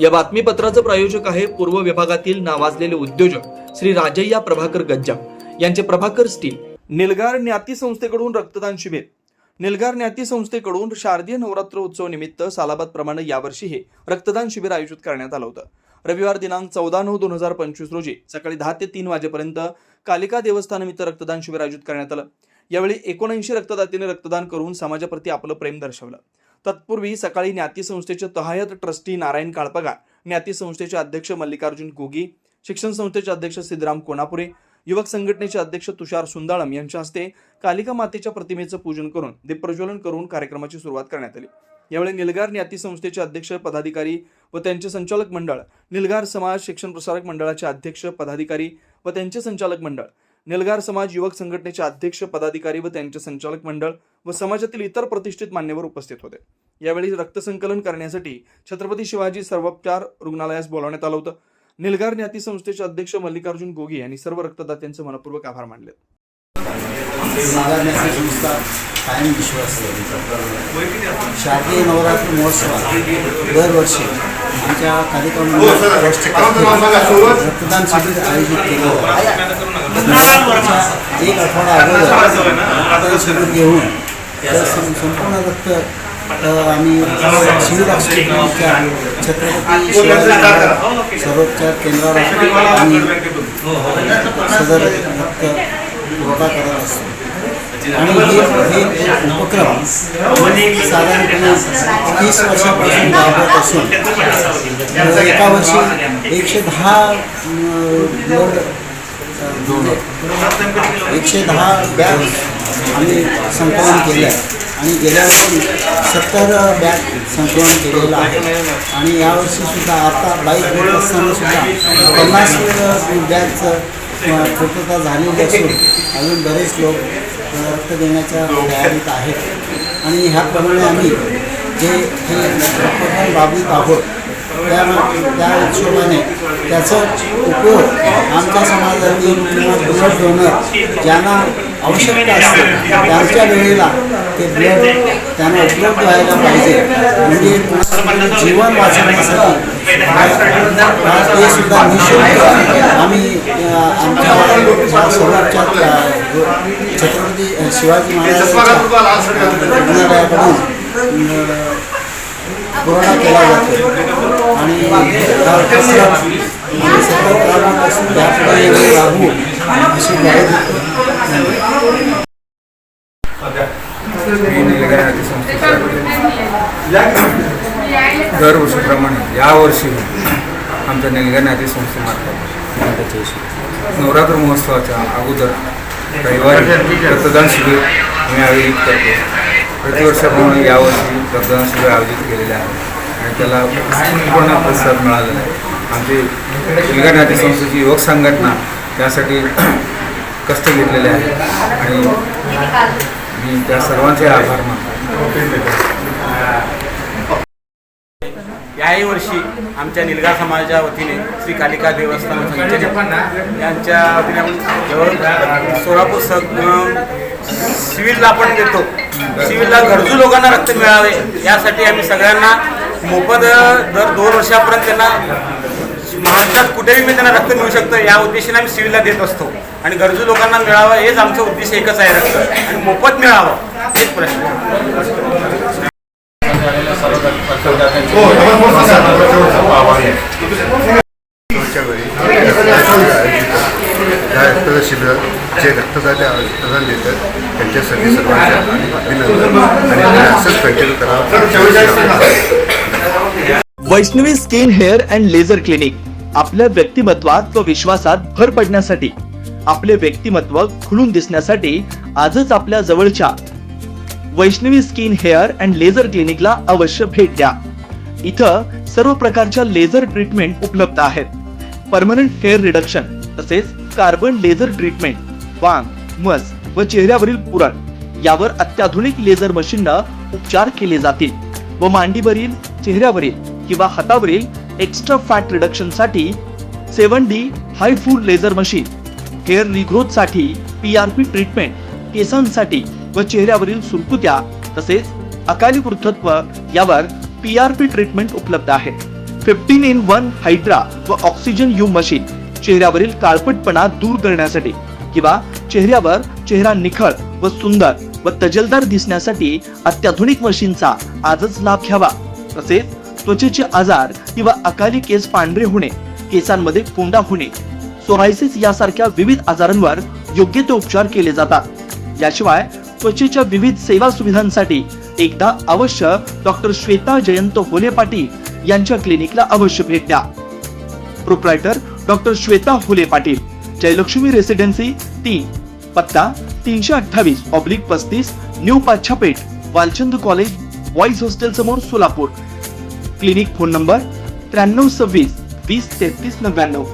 या बातमीपत्राचं प्रायोजक आहे पूर्व विभागातील नावाजलेले उद्योजक श्री राजय्या प्रभाकर गज्जाम यांचे प्रभाकर स्टील। निलगार ज्ञाती संस्थेकडून रक्तदान शिबिर। निलगार ज्ञाती संस्थेकडून शारदीय नवरात्र उत्सव निमित्त सालाबाद प्रमाणे यावर्षी हे रक्तदान शिबिर आयोजित करण्यात आलं होतं। रविवार दिनांक 14/9/2025 रोजी सकाळी 10 ते 3 वाजेपर्यंत कालिका देवस्थानामित्त रक्तदान शिबिर आयोजित करण्यात आलं। यावेळी 79 रक्तदात्यांनी रक्तदान करून समाजाप्रती आपलं प्रेम दर्शवलं। तत्पूर्वी सकाळी ज्ञाती संस्थेचे तहायत ट्रस्टी नारायण काळपगार, ज्ञाती संस्थेचे अध्यक्ष मल्लिकार्जुन गोगी, शिक्षण संस्थेचे अध्यक्ष सिद्धराम कोनापुरे, युवक संघटनेचे अध्यक्ष तुषार सुंदाळम यांच्या हस्ते कालिका मातेच्या प्रतिमेचं पूजन करून दीप प्रज्वलन करून कार्यक्रमाची सुरुवात करण्यात आली। यावेळी निलगार ज्ञाती संस्थेचे अध्यक्ष पदाधिकारी व त्यांचे संचालक मंडळ, निलगार समाज शिक्षण प्रसारक मंडळाचे अध्यक्ष पदाधिकारी व त्यांचे संचालक मंडळ, निलगार समाज युवक संघटनेचे अध्यक्ष पदाधिकारी व त्यांचे संचालक मंडळ व समाजातील इतर प्रतिष्ठित मान्यवर उपस्थित होते। यावेळी रक्तसंकलन करण्यासाठी छत्रपती शिवाजी सर्वोपचार रुग्णालयास बोलावण्यात आलं होतं। निलगार ज्ञाती संस्थेचे अध्यक्ष मल्लिकार्जुन गोगी यांनी सर्व रक्तदात्यांचे मनपूर्वक आभार मानले। निलगार ज्ञाती संस्था कायम विश्वास शारदीय नवरात्र महोत्सवात दरवर्षी आमच्या कार्यक्रम रक्तदान शिबिर आयोजित केलं जातं। एक आठवडा अगोदर रक्तदान शिबिर घेऊन संपूर्ण रक्त आम्ही सिव्हिल हॉस्पिटलच्या छत्रपती शिवाजी सर्वोपचार केंद्रावर आम्ही सदर रक्त पुरवठा करत असतो। आणि हे उपक्रम साधारणपणे 30 वर्षापासून राबवत असून एका वर्षी 110 बॅग आम्ही संकलन केलं आहे आणि गेल्या वर्षी 70 बॅग संकलन केलेलं आहे। आणि यावर्षीसुद्धा आता बाईक घेत असतानासुद्धा 50 बॅगचं पूर्तता झालेली असून अजून बरेच लोक रक्त देण्याच्या तयारीत आहेत। आणि ह्याप्रमाणे आम्ही जे हे उपक्रम राबवित आहोत त्या हिशोबाने त्याचा उपयोग आमच्या समाजातील किंवा ब्लड डोनर ज्यांना आवश्यकता असते त्यांच्या वेळेला ते ब्लड त्यांना उपलब्ध व्हायला पाहिजे। म्हणजे जीवन वाचवण्यासाठी ते सुद्धा निःशुल्क आम्ही आमच्या सर्वोपचार छत्रपती शिवाजी महाराजांच्या रुग्णालयाकडून पुरवठा केला जातो। आणि सतत त्यापुढे राहू अशी दरवर्षीप्रमाणे यावर्षी आमच्या निलगार ज्ञाती संस्थेमार्फत नवरात्र महोत्सवाच्या अगोदर रविवारी रक्तदान शिबिर आम्ही आयोजित करतो। प्रतिवर्षाप्रमाणे यावर्षी रक्तदान शिबिर आयोजित केलेले आहे आणि त्याला पूर्ण प्रतिसाद मिळालेला आहे। आमची निलगार ज्ञाती संस्थेची युवक संघटना त्यासाठी कष्ट घेतलेले आहे आणि मी त्या सर्वांचे आभार मानतो। याही वर्षी आमच्या निलगार समाजाच्या वतीने श्री कालिका देवस्थान संचलन यांच्या वतीने आपण सोलापूर सिव्हिलला आपण देतो। सिव्हिलला गरजू लोकांना रक्त मिळावे यासाठी आम्ही सगळ्यांना मोफत दर 2 वर्षापर्यंत त्यांना महाराष्ट्रात कुठेही त्यांना रक्त मिळू शकतं या उद्देशाने आम्ही सिव्हिलला देत असतो। आणि गरजू लोकांना मिळावं हेच आमचं उद्देश एकच आहे, रक्त आणि मोफत मिळावं हेच प्रश्न। शिबिर जे रक्तदाते रक्तदान देतात त्यांच्यासाठी सर्वांचे अभिनंदन आणि असंच कंटिन्यू करावं। Vaishnavi skin hair and laser clinic आपल्या व्यक्तिमत्वात व विश्वासात भर पडण्यासाठी, आपले व्यक्तिमत्व खुलून दिसण्यासाठी आजच आपल्या जवळच्या Vaishnavi skin hair and laser क्लिनिकला अवश्य भेट द्या। इथं सर्व प्रकारच्या लेझर ट्रीटमेंट उपलब्ध आहेत। परमनंट हेअर रिडक्शन तसेच कार्बन लेझर ट्रीटमेंट, वांग, मस व चेहऱ्यावरील पुरण यावर अत्याधुनिक लेझर मशीननं उपचार केले जातील व मांडीवरील, चेहऱ्यावरील किंवा हातावरील एक्स्ट्रा फॅट रिडक्शन साठी 7D हाय फूड लेझर मशीन, हेअर रिग्रोथ साठी PRP ट्रीटमेंट, केसांसाठी व चेहऱ्यावरील सुरकुत्या तसेच अकाली वृद्धत्व यावर PRP ट्रीटमेंट उपलब्ध आहे। 15-in-1 हायड्रा व ऑक्सिजन यू मशीन चेहऱ्यावरील काळपटपणा दूर करण्यासाठी किंवा चेहऱ्यावर चेहरा निखळ व सुंदर व तजेलदार दिसण्यासाठी अत्याधुनिक मशीनचा आजच लाभ घ्यावा. तसेच त्वचेचे आजार किंवा अकाली केस पांढरे होणे, केसांमध्ये कोंडा होणे, सोरायसिस यासारख्या विविध आजारांवर योग्य ते उपचार केले जातात. याशिवाय त्वचेच्या विविध सेवा सुविधांसाठी एकदा अवश्य डॉक्टर श्वेता जयंत होले पाटील यांच्या क्लिनिकला अवश्य भेट द्या. प्रोप्रायटर डॉक्टर श्वेता होले पाटील, जयलक्ष्मी रेसिडेन्सी 3, पत्ता 328/35 new Pachhapeth, Walchand college, boys hostel समोर, सोलापूर. Clinic phone number 9326 20 33 99.